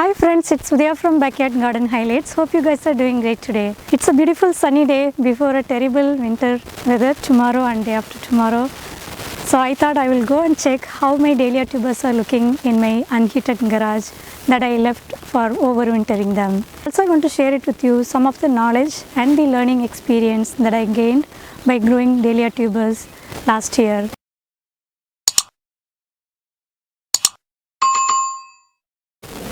Hi friends, it's Udaya from Backyard Garden Highlights. Hope you guys are doing great today. It's a beautiful sunny day before a terrible winter weather tomorrow and day after tomorrow. So I thought I will go and check how my dahlia tubers are looking in my unheated garage that I left for overwintering them. Also I want to share it with you some of the knowledge and the learning experience that I gained by growing dahlia tubers last year.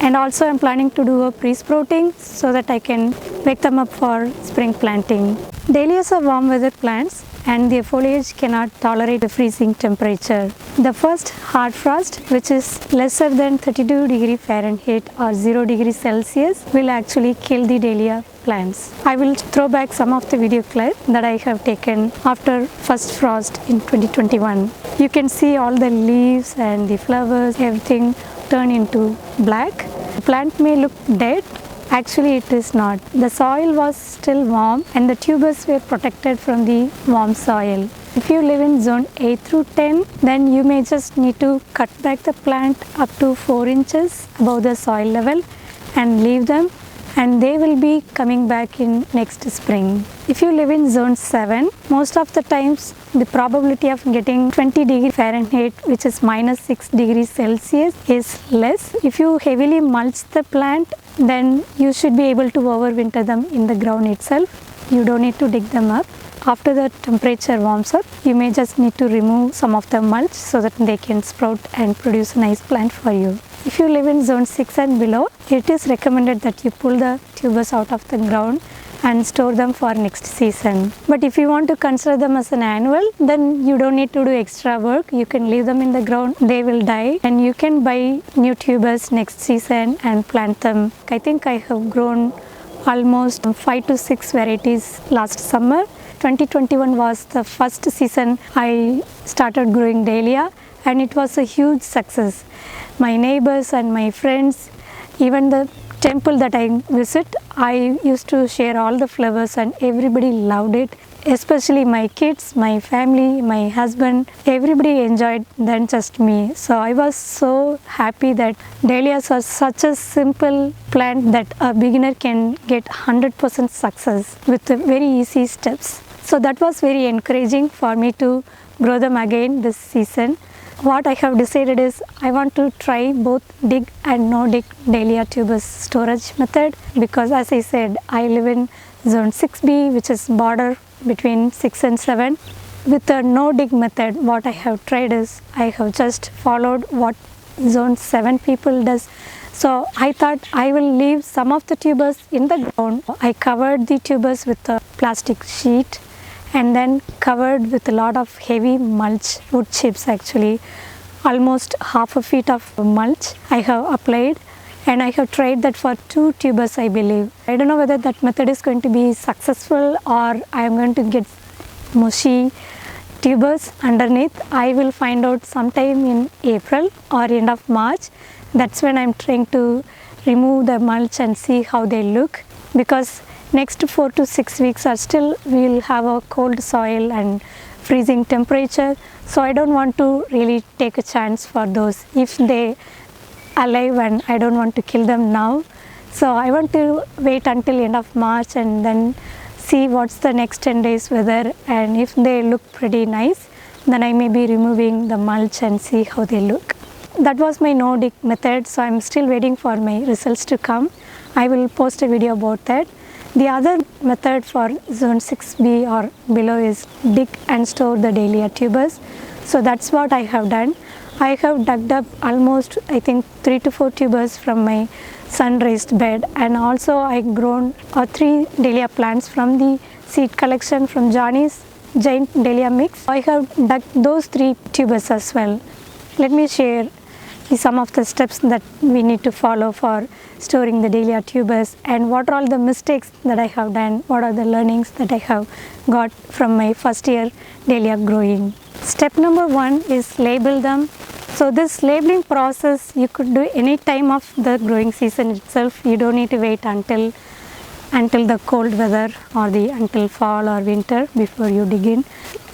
And also I'm planning to do a pre-sprouting so that I can wake them up for spring planting. Dahlias are warm weather plants and their foliage cannot tolerate the freezing temperature. The first hard frost, which is lesser than 32 degrees Fahrenheit or 0 degrees Celsius, will actually kill the dahlia plants. I will throw back some of the video clip that I have taken after first frost in 2021. You can see all the leaves and the flowers, everything turn into black. The plant may look dead, actually it is not. The soil was still warm and the tubers were protected from the warm soil. If you live in zone 8 through 10, then you may just need to cut back the plant up to 4 inches above the soil level and leave them, and they will be coming back in next spring. If you live in zone 7, most of the times the probability of getting 20 degrees Fahrenheit, which is minus 6 degrees Celsius, is less. If you heavily mulch the plant, then you should be able to overwinter them in the ground itself. You don't need to dig them up. After the temperature warms up, you may just need to remove some of the mulch so that they can sprout and produce a nice plant for you. If you live in zone 6 and below, it is recommended that you pull the tubers out of the ground and store them for next season. But if you want to consider them as an annual, then you don't need to do extra work. You can leave them in the ground, they will die, and you can buy new tubers next season and plant them. I think I have grown almost 5 to 6 varieties last summer. 2021 was the first season I started growing dahlia, and it was a huge success. My neighbors and my friends, even the temple that I visit, I used to share all the flowers and everybody loved it. Especially my kids, my family, my husband, everybody enjoyed than just me. So I was so happy that dahlias are such a simple plant that a beginner can get 100% success with very easy steps. So that was very encouraging for me to grow them again this season. What I have decided is I want to try both dig and no dig dahlia tubers storage method, because as I said, I live in zone 6B, which is border between 6 and 7. With the no dig method, what I have tried is I have just followed what zone 7 people does. So I thought I will leave some of the tubers in the ground. I covered the tubers with a plastic sheet and then covered with a lot of heavy mulch, wood chips actually. Almost half a feet of mulch I have applied, and I have tried that for 2 tubers I believe. I don't know whether that method is going to be successful or I am going to get mushy tubers underneath. I will find out sometime in April or end of March. That's when I am trying to remove the mulch and see how they look, because next 4 to 6 weeks are still we will have a cold soil and freezing temperature. So I don't want to really take a chance for those if they alive, and I don't want to kill them now. So I want to wait until end of March and then see what's the next 10 days weather, and if they look pretty nice, then I may be removing the mulch and see how they look. That was my no dig method, so I'm still waiting for my results to come. I will post a video about that. The other method for zone 6B or below is dig and store the dahlia tubers. So that's what I have done. I have dug up almost I think 3 to 4 tubers from my sun raised bed, and also I grown 3 dahlia plants from the seed collection from Johnny's Giant Dahlia Mix. I have dug those 3 tubers as well. Let me share some of the steps that we need to follow for storing the dahlia tubers and what are all the mistakes that I have done, what are the learnings that I have got from my first year dahlia growing. Step number 1 is label them. So this labeling process you could do any time of the growing season itself. You don't need to wait until the cold weather or until fall or winter before you dig in.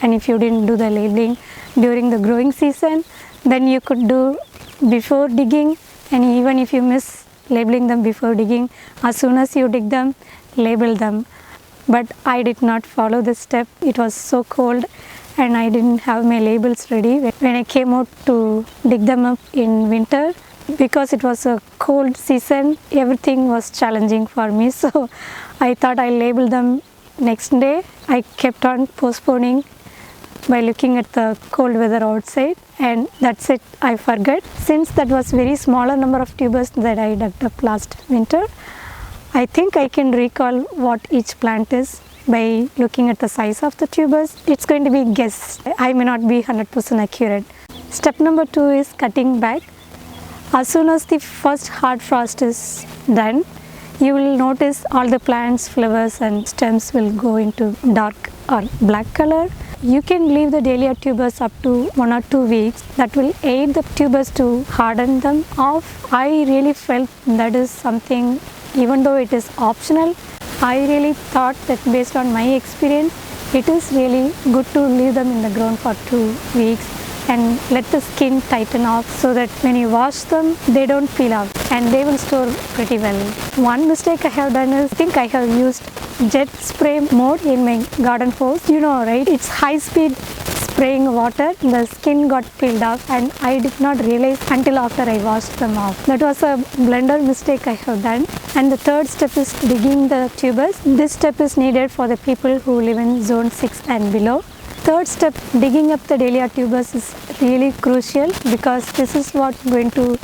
And if you didn't do the labeling during the growing season, then you could do before digging, and even if you miss labeling them before digging. As soon as you dig them, label them. But I did not follow this step. It was so cold and I didn't have my labels ready when I came out to dig them up in winter. Because it was a cold season, everything was challenging for me. So I thought I'll label them next day. I kept on postponing by looking at the cold weather outside, and that's it, I forgot. Since that was very smaller number of tubers that I dug up last winter, I think I can recall what each plant is by looking at the size of the tubers. It's going to be guess. I may not be 100% accurate. Step number 2 is cutting back. As soon as the first hard frost is done, you will notice all the plants, flowers and stems will go into dark or black color. You can leave the Dahlia tubers up to 1 or 2 weeks. That will aid the tubers to harden them off. I really felt that is something, even though it is optional, I really thought that based on my experience, it is really good to leave them in the ground for 2 weeks and let the skin tighten off so that when you wash them, they don't peel off and they will store pretty well. One mistake I have done is, I think I have used jet spray mode in my garden hose. You know, right? It's high speed spraying water. The skin got peeled off and I did not realize until after I washed them off. That was a blunder mistake I have done. And the third step is digging the tubers. This step is needed for the people who live in zone 6 and below. Third step, digging up the Dahlia tubers is really crucial because this is what's going to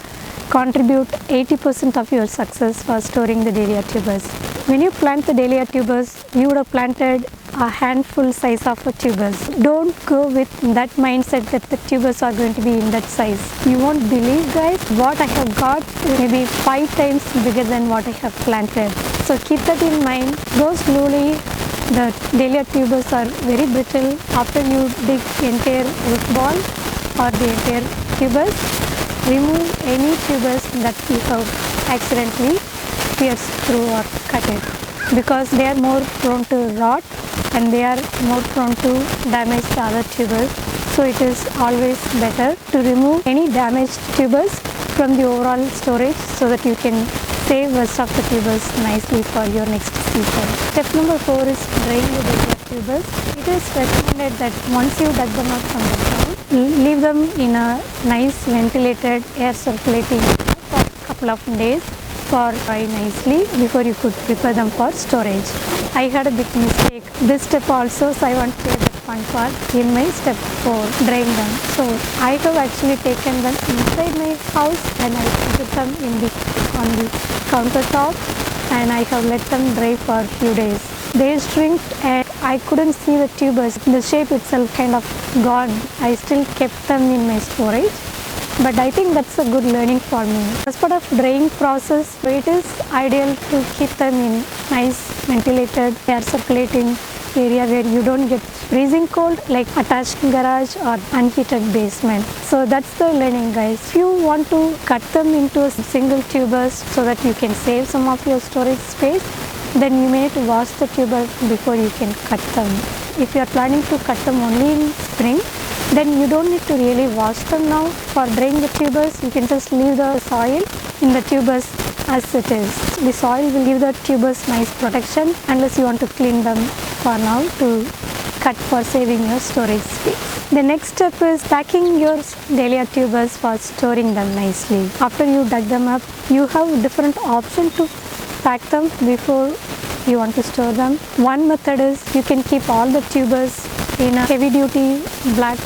contribute 80% of your success for storing the Dahlia tubers. When you plant the Dahlia tubers, you would have planted a handful size of tubers. Don't go with that mindset that the tubers are going to be in that size. You won't believe, guys, what I have got maybe 5 times bigger than what I have planted. So keep that in mind. Go slowly. The Dahlia tubers are very brittle. After you dig entire root ball or the entire tubers, remove any tubers that you have accidentally pierced through or cut it, because they are more prone to rot and they are more prone to damage the other tubers. So it is always better to remove any damaged tubers from the overall storage so that you can save rest of the tubers nicely for your next season. Step number 4 is drying the Dahlia tubers. It is recommended that once you dug them up from the ground, leave them in a nice ventilated, air circulating for a couple of days for dry nicely before you could prepare them for storage. I had a big mistake. This step also, so I want to share the fun part in my step 4, drying them. So I have actually taken them inside my house and I put them on the countertop and I have let them dry for a few days. They shrinked and I couldn't see the tubers. The shape itself kind of gone. I still kept them in my storage. But I think that's a good learning for me. As part of drying process, it is ideal to keep them in nice ventilated, air circulating area where you don't get freezing cold like attached garage or unheated basement. So that's the learning, guys. If you want to cut them into single tubers so that you can save some of your storage space, then you may need to wash the tuber before you can cut them. If you are planning to cut them only in spring, then you don't need to really wash them now. For drying the tubers, you can just leave the soil in the tubers as it is. The soil will give the tubers nice protection unless you want to clean them for now to cut for saving your storage space. The next step is packing your Dahlia tubers for storing them nicely. After you dug them up, you have different options to pack them before you want to store them. One method is you can keep all the tubers in a heavy duty black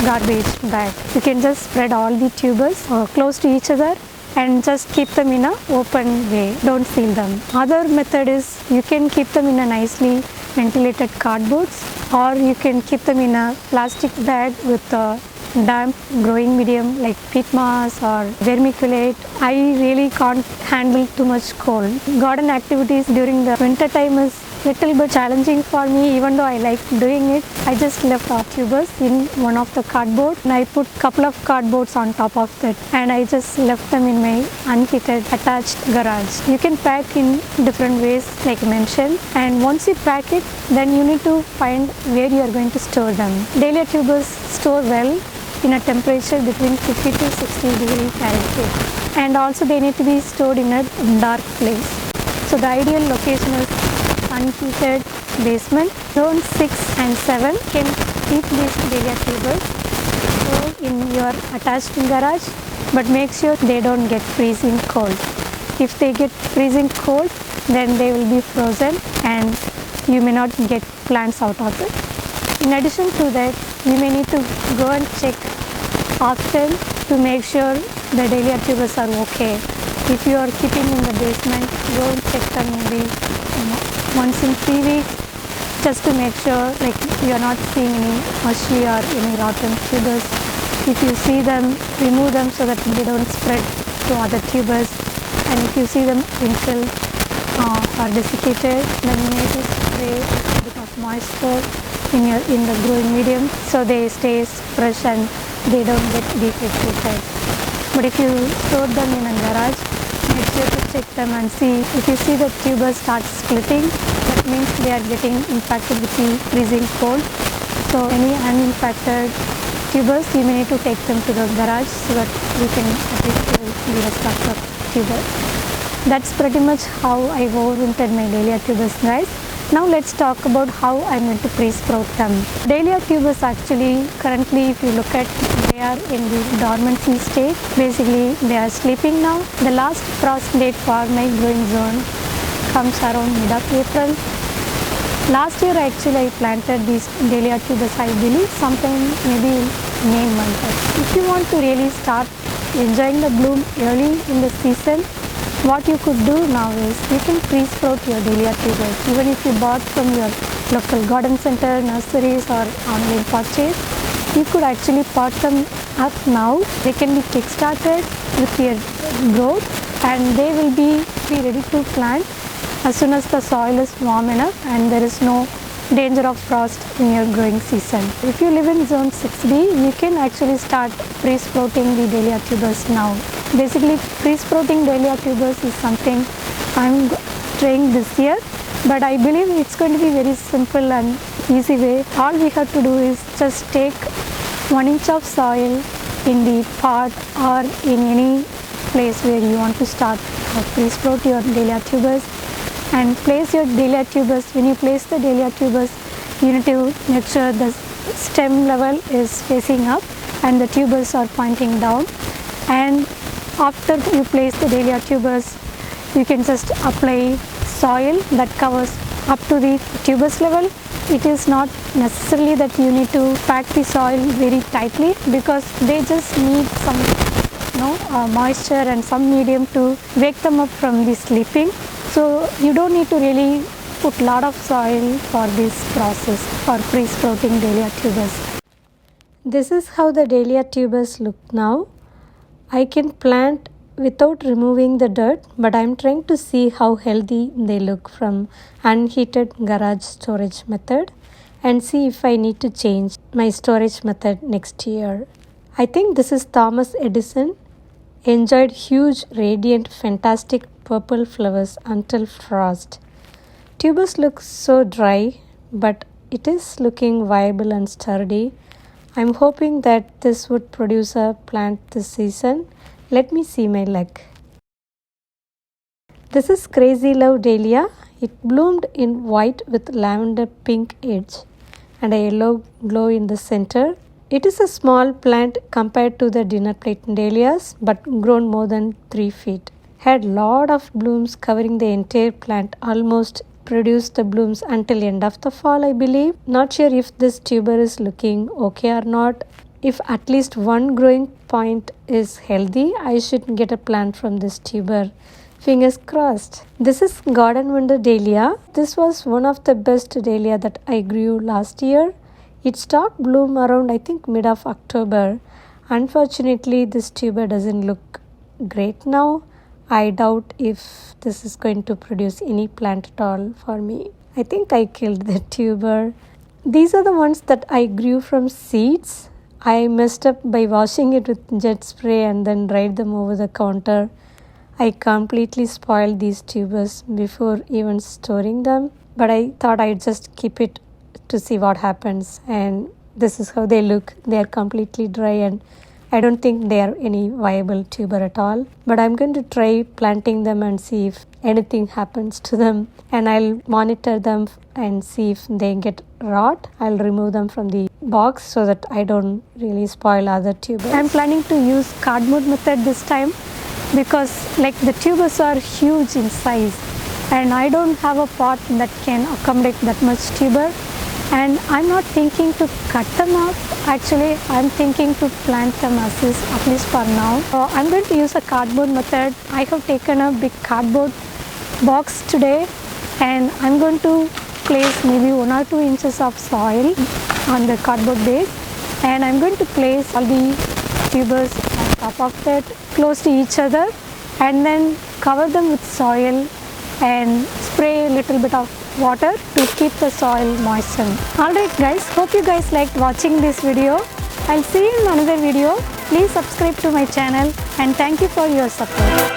garbage bag. You can just spread all the tubers close to each other and just keep them in an open way. Don't seal them. Other method is you can keep them in a nicely ventilated cardboards, or you can keep them in a plastic bag with a damp growing medium like peat moss or vermiculite. I really can't handle too much cold. Garden activities during the winter time is little bit challenging for me, even though I like doing it. I just left our tubers in one of the cardboard and I put couple of cardboards on top of that and I just left them in my unheated attached garage. You can pack in different ways like mentioned, and once you pack it, then you need to find where you are going to store them. Dahlia tubers store well in a temperature between 50 to 60 degrees Fahrenheit. and also they need to be stored in a dark place. So the ideal location is unheated basement. Zone 6 and 7 can keep these Dahlia tubers stored in your attached garage, but make sure they don't get freezing cold. If they get freezing cold, then they will be frozen and you may not get plants out of it. In addition to that, you may need to go and check often to make sure the Dahlia tubers are okay. If you are keeping in the basement, go and check them maybe once in 3 weeks, just to make sure like you are not seeing any mushy or any rotten tubers. If you see them, remove them so that they don't spread to other tubers. And if you see them wrinkled or desiccated, then you need to spray a bit of moisture in the growing medium so they stay fresh and they don't get dehydrated. But if you store them in a garage, make sure to check them and see. If you see the tubers start splitting, that means they are getting impacted with the freezing cold. So any uninfected tubers, you may need to take them to the garage so that you can at least kill the rest of the tubers. That's pretty much how I overwintered my Dahlia tubers, guys. Now let's talk about how I'm going to pre-sprout them. Dahlia tubers actually currently, if you look at, they are in the dormancy state. Basically they are sleeping now. The last frost date for my growing zone comes around mid of April. Last year actually I planted these Dahlia tubers, I believe sometime maybe May month. If you want to really start enjoying the bloom early in the season, what you could do now is you can pre-sprout your Dahlia tubers. Even if you bought from your local garden center, nurseries or online purchase, you could actually pot them up now. They can be kick-started with your growth and they will be ready to plant as soon as the soil is warm enough and there is no danger of frost in your growing season. If you live in zone 6B, you can actually start pre-sprouting the Dahlia tubers now. Basically, pre-sprouting Dahlia tubers is something I'm trying this year, but I believe it's going to be very simple and easy way. All we have to do is just take 1 inch of soil in the pot or in any place where you want to start pre-sprout your Dahlia tubers and place your Dahlia tubers. When you place the Dahlia tubers, you need to make sure the stem level is facing up and the tubers are pointing down. And after you place the Dahlia tubers, you can just apply soil that covers up to the tubers level. It is not necessarily that you need to pack the soil very tightly because they just need some moisture and some medium to wake them up from the sleeping. So you don't need to really put a lot of soil for this process for pre-sprouting Dahlia tubers. This is how the Dahlia tubers look now. I can plant without removing the dirt, but I'm trying to see how healthy they look from unheated garage storage method and see if I need to change my storage method next year. I think this is Thomas Edison. Enjoyed huge, radiant, fantastic purple flowers until frost. Tubers look so dry, but it is looking viable and sturdy. I'm hoping that this would produce a plant this season. Let me see my luck. This is Crazy Love Dahlia. It bloomed in white with lavender pink edge and a yellow glow in the center. It is a small plant compared to the dinner plate dahlias, but grown more than 3 feet. Had lot of blooms covering the entire plant, almost produced the blooms until end of the fall, I believe. Not sure if this tuber is looking okay or not. If at least one growing point is healthy, I should get a plant from this tuber. Fingers crossed. This is Garden Wonder Dahlia. This was one of the best dahlia that I grew last year. It stopped bloom around I think mid of October. Unfortunately, this tuber doesn't look great now. I doubt if this is going to produce any plant at all for me. I think I killed the tuber. These are the ones that I grew from seeds. I messed up by washing it with jet spray and then dried them over the counter. I completely spoiled these tubers before even storing them, but I thought I'd just keep it to see what happens, and this is how they look. They are completely dry and I don't think they are any viable tuber at all, but I'm going to try planting them and see if anything happens to them, and I'll monitor them and see if they get rot. I'll remove them from the box so that I don't really spoil other tubers. I'm planning to use cardboard method this time because like the tubers are huge in size and I don't have a pot that can accommodate that much tuber, and I'm not thinking to cut them up. Actually, I'm thinking to plant them as is, at least for now. So I'm going to use a cardboard method. I have taken a big cardboard box today and I'm going to place maybe 1 or 2 inches of soil on the cardboard base, and I'm going to place all the tubers on top of that close to each other and then cover them with soil and spray a little bit of water to keep the soil moistened. Alright guys, hope you guys liked watching this video. I'll see you in another video. Please subscribe to my channel and thank you for your support.